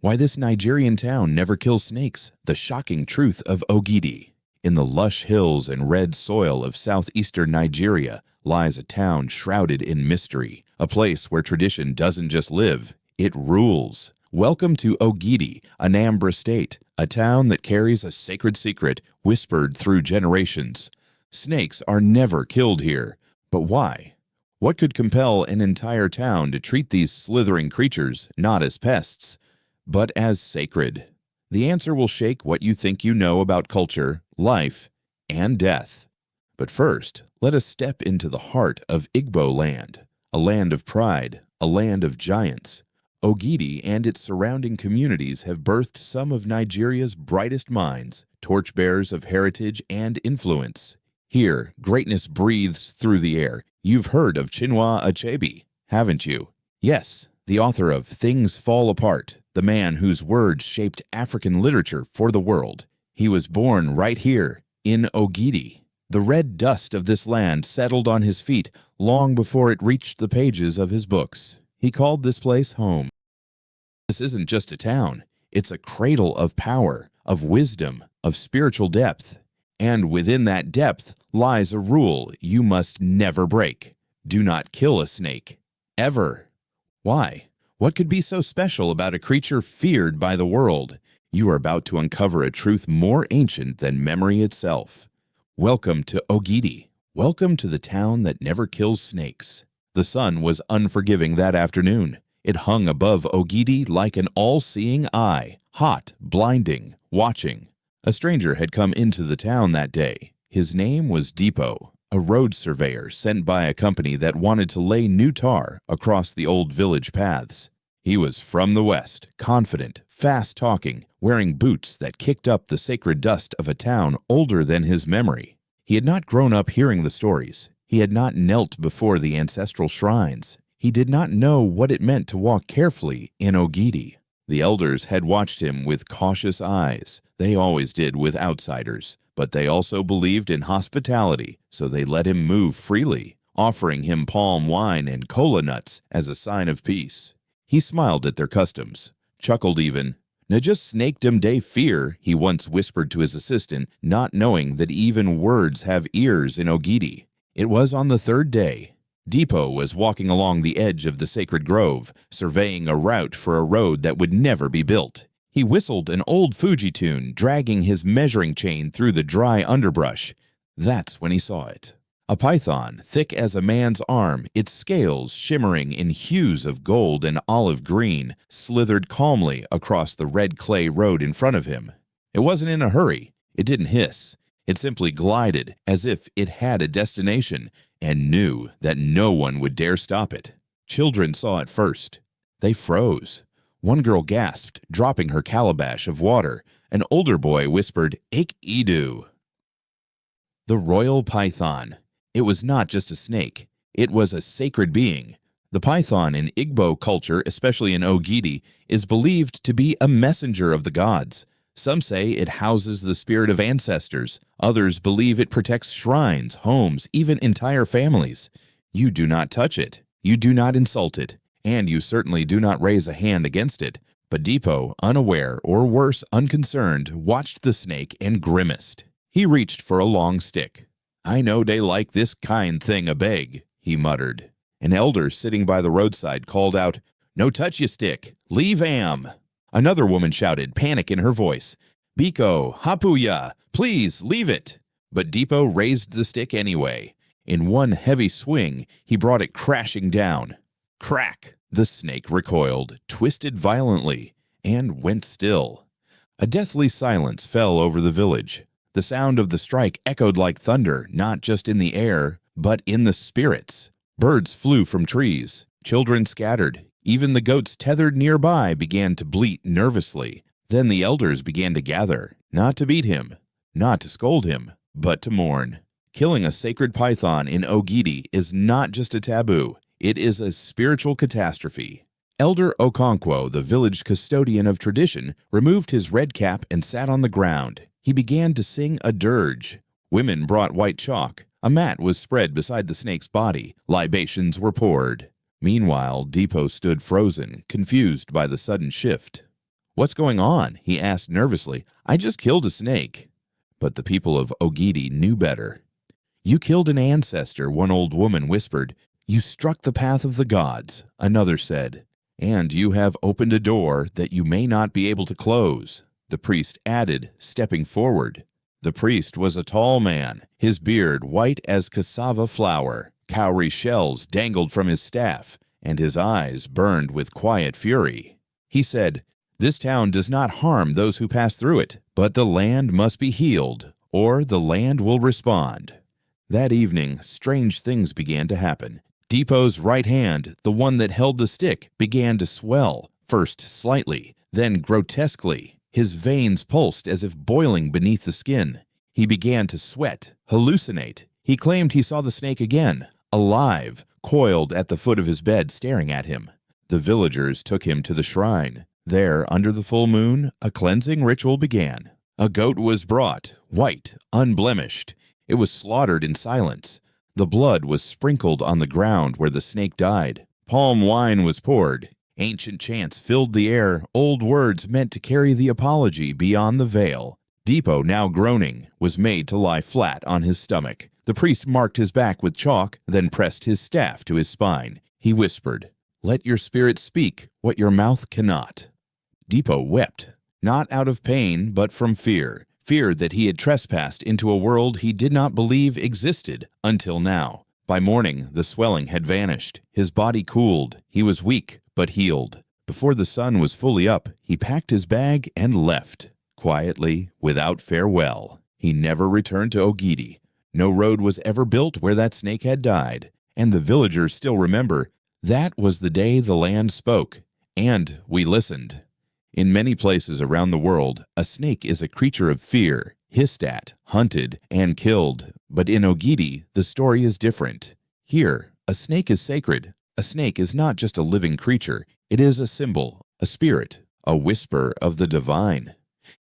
Why this Nigerian town never kills snakes, the shocking truth of Ogidi. In the lush hills and red soil of southeastern Nigeria lies a town shrouded in mystery, a place where tradition doesn't just live, it rules. Welcome to Ogidi, Anambra State, a town that carries a sacred secret whispered through generations. Snakes are never killed here, but why? What could compel an entire town to treat these slithering creatures not as pests, but as sacred? The answer will shake what you think you know about culture, life, and death. But first, let us step into the heart of Igbo land, a land of pride, a land of giants. Ogidi and its surrounding communities have birthed some of Nigeria's brightest minds, torchbearers of heritage and influence. Here, greatness breathes through the air. You've heard of Chinua Achebe, haven't you? Yes, the author of Things Fall Apart, the man whose words shaped African literature for the world. He was born right here, in Ogidi. The red dust of this land settled on his feet long before it reached the pages of his books. He called this place home. This isn't just a town. It's a cradle of power, of wisdom, of spiritual depth. And within that depth lies a rule you must never break. Do not kill a snake. Ever. Why? What could be so special about a creature feared by the world? You are about to uncover a truth more ancient than memory itself. Welcome to Ogidi. Welcome to the town that never kills snakes. The sun was unforgiving that afternoon. It hung above Ogidi like an all-seeing eye, hot, blinding, watching. A stranger had come into the town that day. His name was Depot, a road surveyor sent by a company that wanted to lay new tar across the old village paths. He was from the west, confident, fast-talking, wearing boots that kicked up the sacred dust of a town older than his memory. He had not grown up hearing the stories. He had not knelt before the ancestral shrines. He did not know what it meant to walk carefully in Ogidi. The elders had watched him with cautious eyes. They always did with outsiders, but they also believed in hospitality, so they let him move freely, offering him palm wine and cola nuts as a sign of peace. He smiled at their customs, chuckled even. "Na just snake dem dey fear," he once whispered to his assistant, not knowing that even words have ears in Ogidi. It was on the third day. Depot was walking along the edge of the sacred grove, surveying a route for a road that would never be built. He whistled an old Fuji tune, dragging his measuring chain through the dry underbrush. That's when he saw it. A python, thick as a man's arm, its scales shimmering in hues of gold and olive green, slithered calmly across the red clay road in front of him. It wasn't in a hurry. It didn't hiss. It simply glided as if it had a destination and knew that no one would dare stop it. Children saw it first. They froze. One girl gasped, dropping her calabash of water. An older boy whispered, "Ik Idu." The royal python. It was not just a snake. It was a sacred being. The python in Igbo culture, especially in Ogidi, is believed to be a messenger of the gods. Some say it houses the spirit of ancestors. Others believe it protects shrines, homes, even entire families. You do not touch it. You do not insult it. And you certainly do not raise a hand against it. But Depot, unaware or worse, unconcerned, watched the snake and grimaced. He reached for a long stick. "I know they like this kind thing a beg," he muttered. An elder sitting by the roadside called out, "No touch your stick. Leave am." Another woman shouted, panic in her voice, "Biko, hapuya, please leave it." But Depot raised the stick anyway. In one heavy swing, he brought it crashing down. Crack! The snake recoiled, twisted violently, and went still. A deathly silence fell over the village. The sound of the strike echoed like thunder, not just in the air, but in the spirits. Birds flew from trees. Children scattered. Even the goats tethered nearby began to bleat nervously. Then the elders began to gather, not to beat him, not to scold him, but to mourn. Killing a sacred python in Ogidi is not just a taboo. It is a spiritual catastrophe. Elder Okonkwo, the village custodian of tradition, removed his red cap and sat on the ground. He began to sing a dirge. Women brought white chalk. A mat was spread beside the snake's body. Libations were poured. Meanwhile, Depot stood frozen, confused by the sudden shift. "What's going on?" he asked nervously. "I just killed a snake." But the people of Ogidi knew better. "You killed an ancestor," one old woman whispered. "You struck the path of the gods," another said. "And you have opened a door that you may not be able to close," the priest added, stepping forward. The priest was a tall man, his beard white as cassava flour. Cowrie shells dangled from his staff, and his eyes burned with quiet fury. He said, "This town does not harm those who pass through it, but the land must be healed, or the land will respond." That evening, strange things began to happen. Depot's right hand, the one that held the stick, began to swell, first slightly, then grotesquely. His veins pulsed as if boiling beneath the skin. He began to sweat, hallucinate. He claimed he saw the snake again, alive, coiled at the foot of his bed, staring at him. The villagers took him to the shrine. There, under the full moon, a cleansing ritual began. A goat was brought, white, unblemished. It was slaughtered in silence. The blood was sprinkled on the ground where the snake died. Palm wine was poured. Ancient chants filled the air, old words meant to carry the apology beyond the veil. Depot, now groaning, was made to lie flat on his stomach. The priest marked his back with chalk, then pressed his staff to his spine. He whispered, "Let your spirit speak what your mouth cannot." Depot wept, not out of pain, but from fear. Fear that he had trespassed into a world he did not believe existed until now. By morning, the swelling had vanished. His body cooled. He was weak, but healed. Before the sun was fully up, he packed his bag and left, quietly, without farewell. He never returned to Ogidi. No road was ever built where that snake had died, and the villagers still remember that was the day the land spoke, and we listened. In many places around the world, a snake is a creature of fear, hissed at, hunted, and killed. But in Ogidi, the story is different. Here, a snake is sacred. A snake is not just a living creature. It is a symbol, a spirit, a whisper of the divine.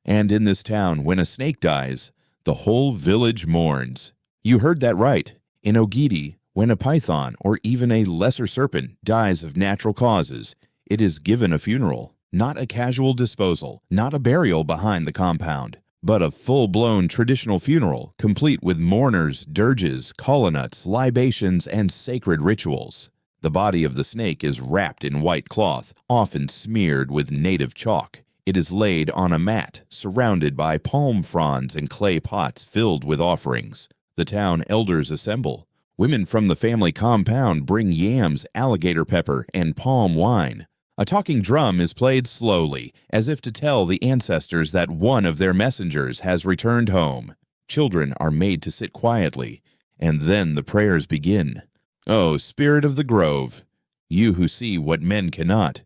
And in this town, when a snake dies, the whole village mourns. You heard that right. In Ogidi, when a python or even a lesser serpent dies of natural causes, it is given a funeral. Not a casual disposal, not a burial behind the compound, but a full-blown traditional funeral, complete with mourners, dirges, colonuts, libations, and sacred rituals. The body of the snake is wrapped in white cloth, often smeared with native chalk. It is laid on a mat, surrounded by palm fronds and clay pots filled with offerings. The town elders assemble. Women from the family compound bring yams, alligator pepper, and palm wine. A talking drum is played slowly, as if to tell the ancestors that one of their messengers has returned home. Children are made to sit quietly, and then the prayers begin. "O Spirit of the Grove, you who see what men cannot,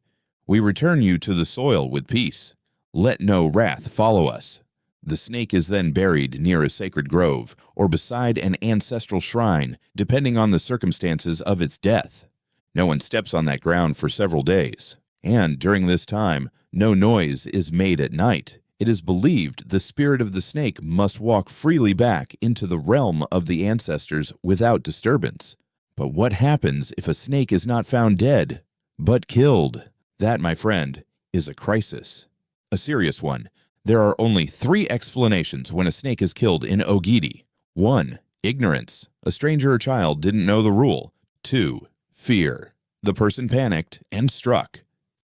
we return you to the soil with peace. Let no wrath follow us." The snake is then buried near a sacred grove, or beside an ancestral shrine, depending on the circumstances of its death. No one steps on that ground for several days. And during this time, no noise is made at night. It is believed the spirit of the snake must walk freely back into the realm of the ancestors without disturbance. But what happens if a snake is not found dead, but killed? That, my friend, is a crisis. A serious one. There are only 3 explanations when a snake is killed in Ogidi. 1. Ignorance. A stranger or child didn't know the rule. 2. Fear. The person panicked and struck.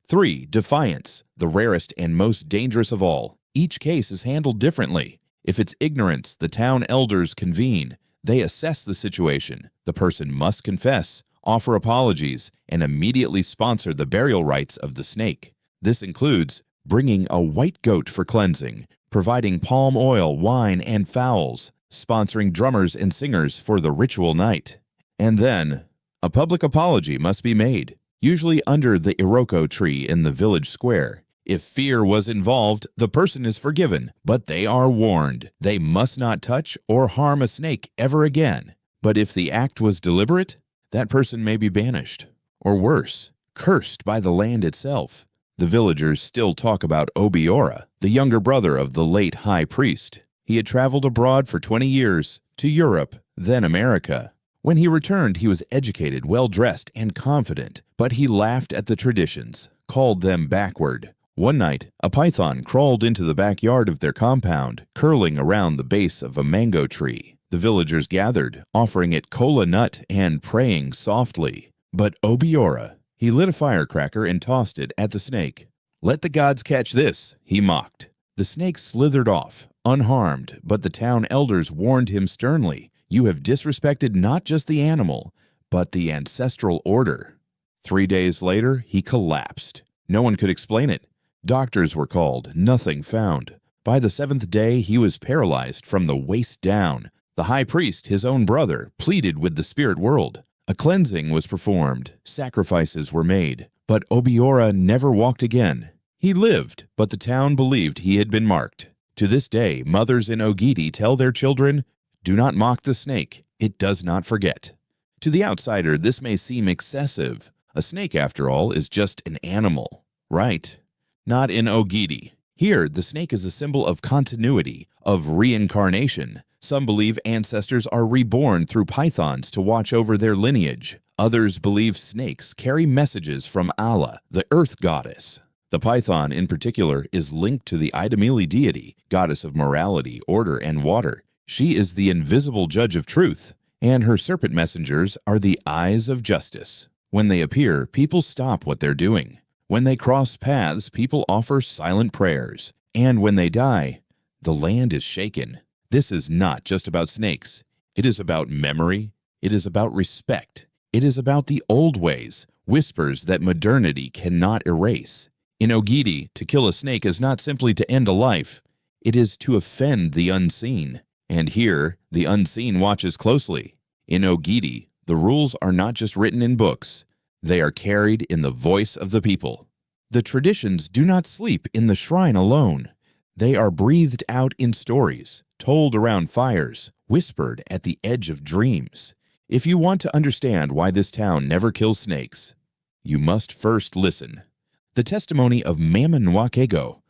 3. Defiance, the rarest and most dangerous of all. Each case is handled differently. If it's ignorance, the town elders convene. They assess the situation. The person must confess, offer apologies, and immediately sponsor the burial rites of the snake. This includes bringing a white goat for cleansing, providing palm oil, wine, and fowls, sponsoring drummers and singers for the ritual night. And then, a public apology must be made, usually under the iroko tree in the village square. If fear was involved, the person is forgiven, but they are warned. They must not touch or harm a snake ever again. But if the act was deliberate, that person may be banished, or worse, cursed by the land itself. The villagers still talk about Obiora, the younger brother of the late high priest. He had traveled abroad for 20 years, to Europe, then America. When he returned, he was educated, well-dressed, and confident, but he laughed at the traditions, called them backward. One night, a python crawled into the backyard of their compound, curling around the base of a mango tree. The villagers gathered, offering it kola nut and praying softly. But Obiora, he lit a firecracker and tossed it at the snake. "Let the gods catch this," he mocked. The snake slithered off, unharmed, but the town elders warned him sternly, "You have disrespected not just the animal, but the ancestral order." 3 days later, he collapsed. No one could explain it. Doctors were called, nothing found. By the 7th day, he was paralyzed from the waist down. The high priest, his own brother, pleaded with the spirit world. A cleansing was performed, sacrifices were made, but Obiora never walked again. He lived, but the town believed he had been marked. To this day, mothers in Ogidi tell their children, "Do not mock the snake, it does not forget." To the outsider, this may seem excessive. A snake, after all, is just an animal, right? Not in Ogidi. Here, the snake is a symbol of continuity, of reincarnation. Some believe ancestors are reborn through pythons to watch over their lineage. Others believe snakes carry messages from Allah, the earth goddess. The python, in particular, is linked to the Idamili deity, goddess of morality, order, and water. She is the invisible judge of truth, and her serpent messengers are the eyes of justice. When they appear, people stop what they're doing. When they cross paths, people offer silent prayers. And when they die, the land is shaken. This is not just about snakes. It is about memory. It is about respect. It is about the old ways, whispers that modernity cannot erase. In Ogidi, to kill a snake is not simply to end a life. It is to offend the unseen. And here, the unseen watches closely. In Ogidi, the rules are not just written in books. They are carried in the voice of the people. The traditions do not sleep in the shrine alone. They are breathed out in stories, told around fires, whispered at the edge of dreams. If you want to understand why this town never kills snakes, you must first listen. The testimony of Mammon Wakego.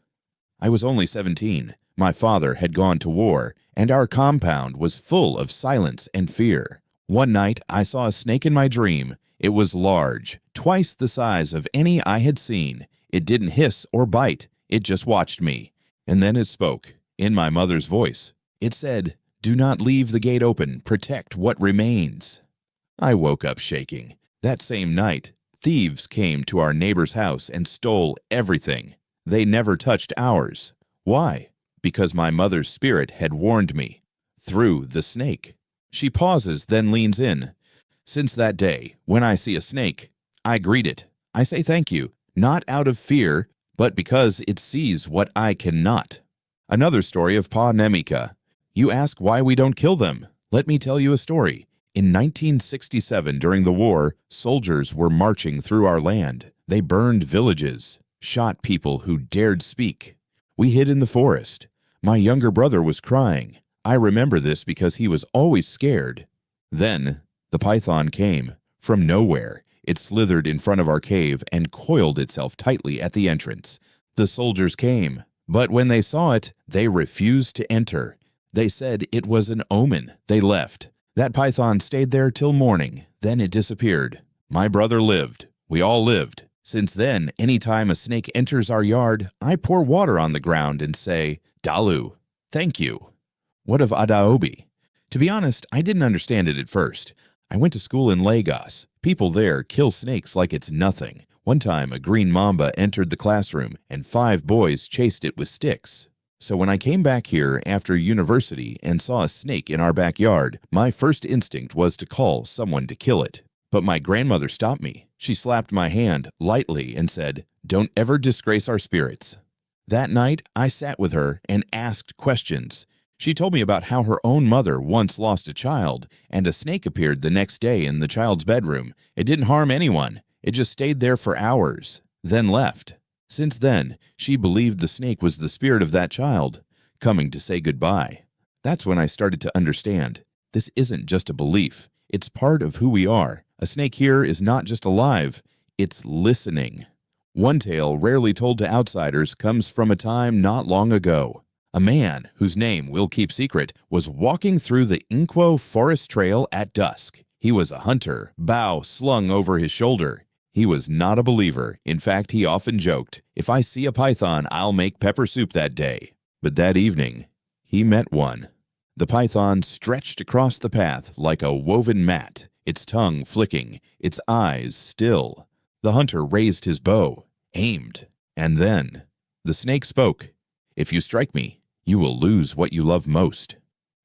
I was only 17. My father had gone to war, and our compound was full of silence and fear. One night, I saw a snake in my dream. It was large, twice the size of any I had seen. It didn't hiss or bite. It just watched me. And then it spoke, in my mother's voice. It said, "Do not leave the gate open. Protect what remains." I woke up shaking. That same night, thieves came to our neighbor's house and stole everything. They never touched ours. Why? Because my mother's spirit had warned me. Through the snake. She pauses, then leans in. Since that day, when I see a snake, I greet it. I say thank you, not out of fear, but because it sees what I cannot. Another story of Pa Nemika. You ask why we don't kill them. Let me tell you a story. In 1967, during the war, soldiers were marching through our land. They burned villages, shot people who dared speak. We hid in the forest. My younger brother was crying. I remember this because he was always scared. Then, the python came. From nowhere, it slithered in front of our cave and coiled itself tightly at the entrance. The soldiers came, but when they saw it, they refused to enter. They said it was an omen. They left. That python stayed there till morning. Then it disappeared. My brother lived. We all lived. Since then, any time a snake enters our yard, I pour water on the ground and say, "Dalu, thank you." What of Adaobi? To be honest, I didn't understand it at first. I went to school in Lagos. People there kill snakes like it's nothing. One time, a green mamba entered the classroom, and 5 boys chased it with sticks. So when I came back here after university and saw a snake in our backyard, my first instinct was to call someone to kill it. But my grandmother stopped me. She slapped my hand lightly and said, "Don't ever disgrace our spirits." That night, I sat with her and asked questions. She told me about how her own mother once lost a child, and a snake appeared the next day in the child's bedroom. It didn't harm anyone. It just stayed there for hours, then left. Since then, she believed the snake was the spirit of that child, coming to say goodbye. That's when I started to understand. This isn't just a belief. It's part of who we are. A snake here is not just alive, it's listening. One tale rarely told to outsiders comes from a time not long ago. A man, whose name we'll keep secret, was walking through the Inquo Forest Trail at dusk. He was a hunter, bow slung over his shoulder. He was not a believer. In fact, he often joked, "If I see a python, I'll make pepper soup that day." But that evening, he met one. The python stretched across the path like a woven mat, its tongue flicking, its eyes still. The hunter raised his bow, aimed, and then the snake spoke. "If you strike me, you will lose what you love most."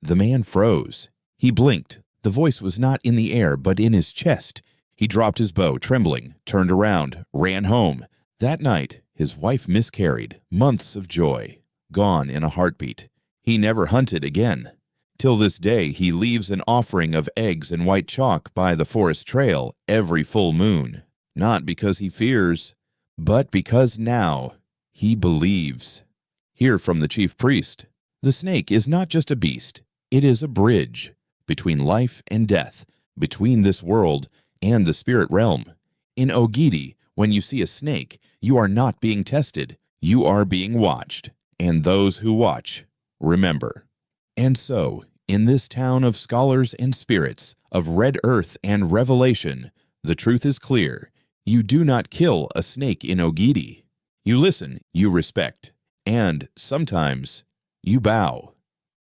The man froze. He blinked. The voice was not in the air, but in his chest. He dropped his bow, trembling, turned around, ran home. That night, his wife miscarried, months of joy, gone in a heartbeat. He never hunted again. Till this day, he leaves an offering of eggs and white chalk by the forest trail every full moon, not because he fears, but because now he believes. Hear from the chief priest. The snake is not just a beast. It is a bridge between life and death, between this world and the spirit realm. In Ogidi, when you see a snake, you are not being tested. You are being watched. And those who watch, remember. And so, in this town of scholars and spirits, of red earth and revelation, the truth is clear. You do not kill a snake in Ogidi. You listen, you respect, and sometimes you bow.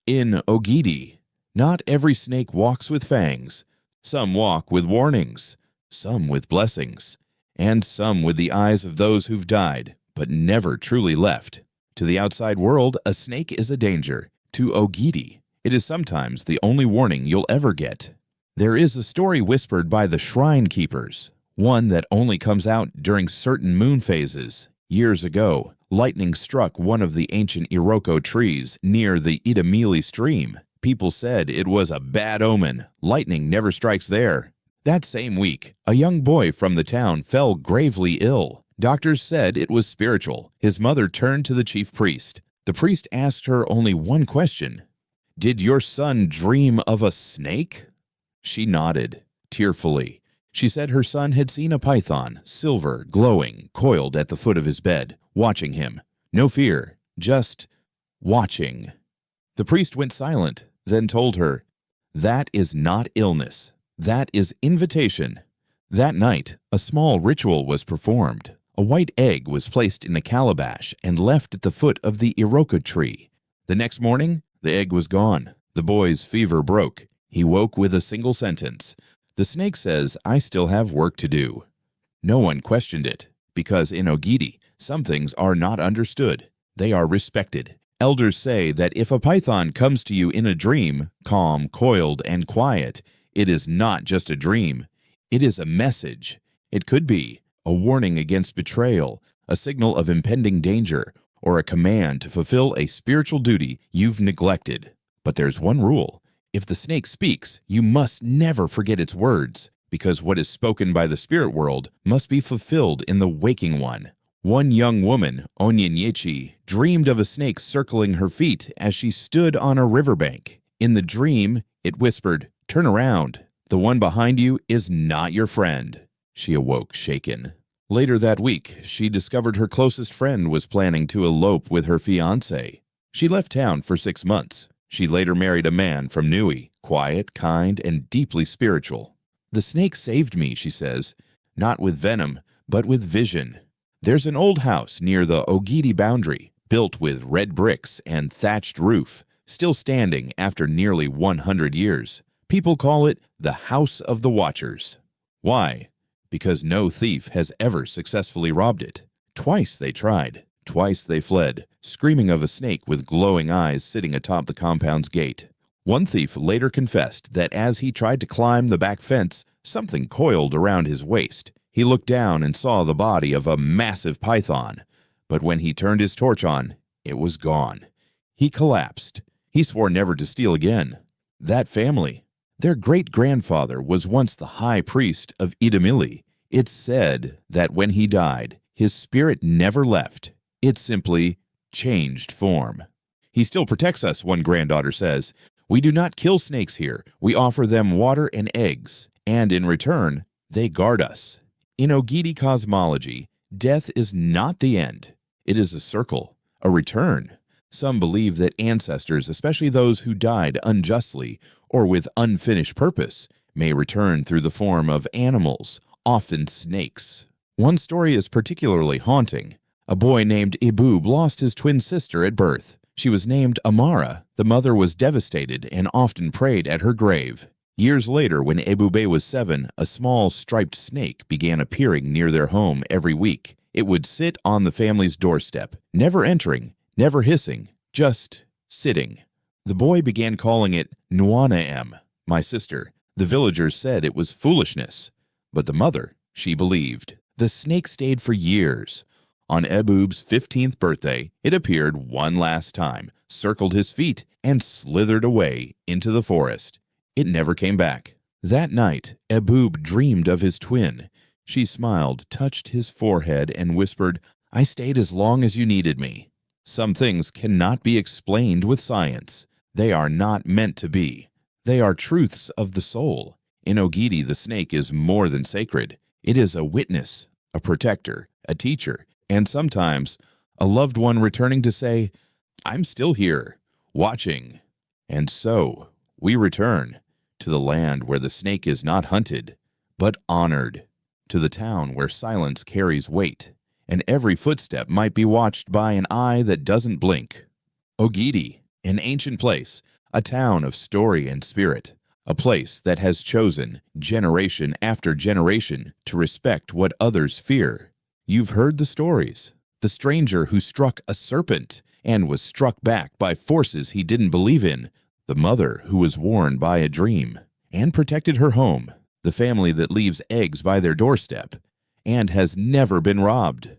In Ogidi, not every snake walks with fangs. Some walk with warnings, some with blessings, and some with the eyes of those who've died, but never truly left. To the outside world, a snake is a danger. To Ogidi, it is sometimes the only warning you'll ever get. There is a story whispered by the shrine keepers, one that only comes out during certain moon phases. Years ago, lightning struck one of the ancient Iroko trees near the Idamili stream. People said it was a bad omen. Lightning never strikes there. That same week, a young boy from the town fell gravely ill. Doctors said it was spiritual. His mother turned to the chief priest. The priest asked her only one question. "Did your son dream of a snake?" She nodded, tearfully. She said her son had seen a python, silver, glowing, coiled at the foot of his bed, watching him. No fear, just watching. The priest went silent, then told her, "That is not illness. That is invitation." That night, a small ritual was performed. A white egg was placed in a calabash and left at the foot of the Iroko tree. The next morning, the egg was gone. The boy's fever broke. He woke with a single sentence. "The snake says I still have work to do." No one questioned it, because in Ogidi, some things are not understood. They are respected. Elders say that if a python comes to you in a dream, calm, coiled, and quiet, it is not just a dream. It is a message. It could be a warning against betrayal, a signal of impending danger, or a command to fulfill a spiritual duty you've neglected. But there's one rule. If the snake speaks, you must never forget its words, because what is spoken by the spirit world must be fulfilled in the waking one. One young woman, Onyenyechi, dreamed of a snake circling her feet as she stood on a riverbank. In the dream, it whispered, "Turn around. The one behind you is not your friend." She awoke shaken. Later that week, she discovered her closest friend was planning to elope with her fiancé. She left town for 6 months. She later married a man from Nui, quiet, kind, and deeply spiritual. "The snake saved me," she says, "not with venom, but with vision." There's an old house near the Ogidi boundary, built with red bricks and thatched roof, still standing after nearly 100 years. People call it the House of the Watchers. Why? Because no thief has ever successfully robbed it. Twice they tried. Twice they fled, screaming of a snake with glowing eyes sitting atop the compound's gate. One thief later confessed that as he tried to climb the back fence, something coiled around his waist. He looked down and saw the body of a massive python, but when he turned his torch on, it was gone. He collapsed. He swore never to steal again. That family, their great-grandfather was once the high priest of Idamili. It's said that when he died, his spirit never left. It simply changed form. "He still protects us," one granddaughter says. "We do not kill snakes here. We offer them water and eggs, and in return, they guard us." In Ogidi cosmology, death is not the end. It is a circle, a return. Some believe that ancestors, especially those who died unjustly or with unfinished purpose, may return through the form of animals, often snakes. One story is particularly haunting. A boy named Iboob lost his twin sister at birth. She was named Amara. The mother was devastated and often prayed at her grave. Years later, when Ebube was 7, a small striped snake began appearing near their home every week. It would sit on the family's doorstep, never entering, never hissing, just sitting. The boy began calling it Nwana, my sister. The villagers said it was foolishness, but the mother, she believed. The snake stayed for years. On Eboob's 15th birthday, it appeared one last time, circled his feet, and slithered away into the forest. It never came back. That night, Eboob dreamed of his twin. She smiled, touched his forehead, and whispered, "I stayed as long as you needed me." Some things cannot be explained with science. They are not meant to be. They are truths of the soul. In Ogidi, the snake is more than sacred. It is a witness, a protector, a teacher, and sometimes a loved one returning to say, "I'm still here, watching." And so we return to the land where the snake is not hunted, but honored, to the town where silence carries weight, and every footstep might be watched by an eye that doesn't blink. Ogidi, an ancient place, a town of story and spirit, a place that has chosen, generation after generation, to respect what others fear. You've heard the stories. The stranger who struck a serpent and was struck back by forces he didn't believe in. The mother who was warned by a dream and protected her home. The family that leaves eggs by their doorstep and has never been robbed.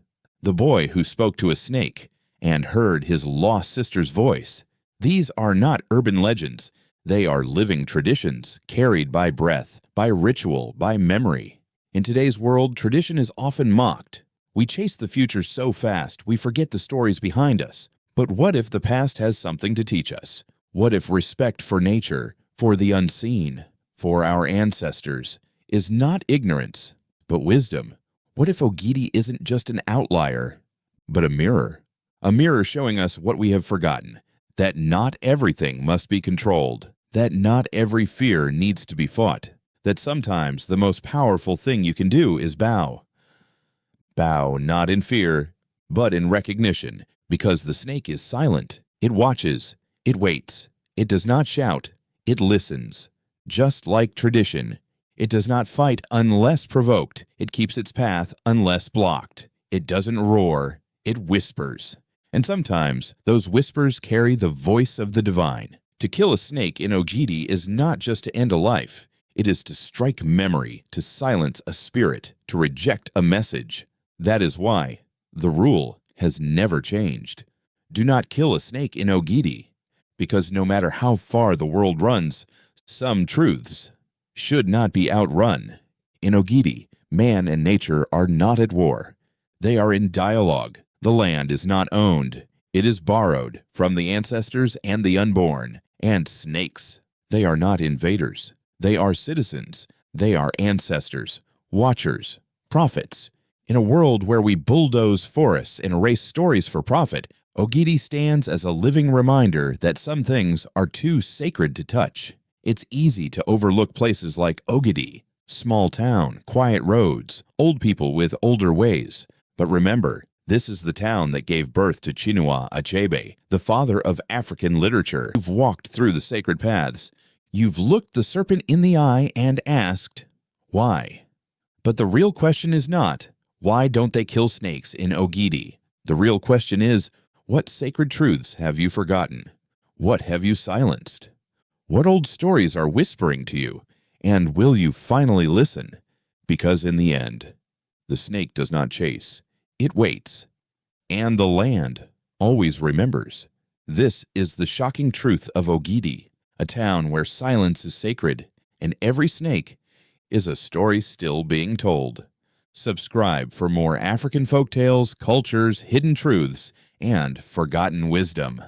The boy who spoke to a snake and heard his lost sister's voice. These are not urban legends. They are living traditions carried by breath, by ritual, by memory. In today's world, tradition is often mocked. We chase the future so fast, we forget the stories behind us. But what if the past has something to teach us? What if respect for nature, for the unseen, for our ancestors, is not ignorance, but wisdom? What if Ogidi isn't just an outlier, but a mirror? A mirror showing us what we have forgotten, that not everything must be controlled, that not every fear needs to be fought, that sometimes the most powerful thing you can do is bow. Bow not in fear, but in recognition, because the snake is silent. It watches, it waits, it does not shout, it listens. Just like tradition, it does not fight unless provoked, it keeps its path unless blocked. It doesn't roar, it whispers. And sometimes those whispers carry the voice of the divine. To kill a snake in Ogidi is not just to end a life. It is to strike memory, to silence a spirit, to reject a message. That is why the rule has never changed. Do not kill a snake in Ogidi, because no matter how far the world runs, some truths should not be outrun. In Ogidi, man and nature are not at war. They are in dialogue. The land is not owned. It is borrowed from the ancestors and the unborn. And snakes, they are not invaders. They are citizens. They are ancestors, watchers, prophets. In a world where we bulldoze forests and erase stories for profit, Ogidi stands as a living reminder that some things are too sacred to touch. It's easy to overlook places like Ogidi, small town, quiet roads, old people with older ways. But remember, this is the town that gave birth to Chinua Achebe, the father of African literature. You've walked through the sacred paths. You've looked the serpent in the eye and asked, why? But the real question is not, why don't they kill snakes in Ogidi? The real question is, what sacred truths have you forgotten? What have you silenced? What old stories are whispering to you? And will you finally listen? Because in the end, the snake does not chase. It waits. And the land always remembers. This is the shocking truth of Ogidi, a town where silence is sacred, and every snake is a story still being told. Subscribe for more African folktales, cultures, hidden truths, and forgotten wisdom.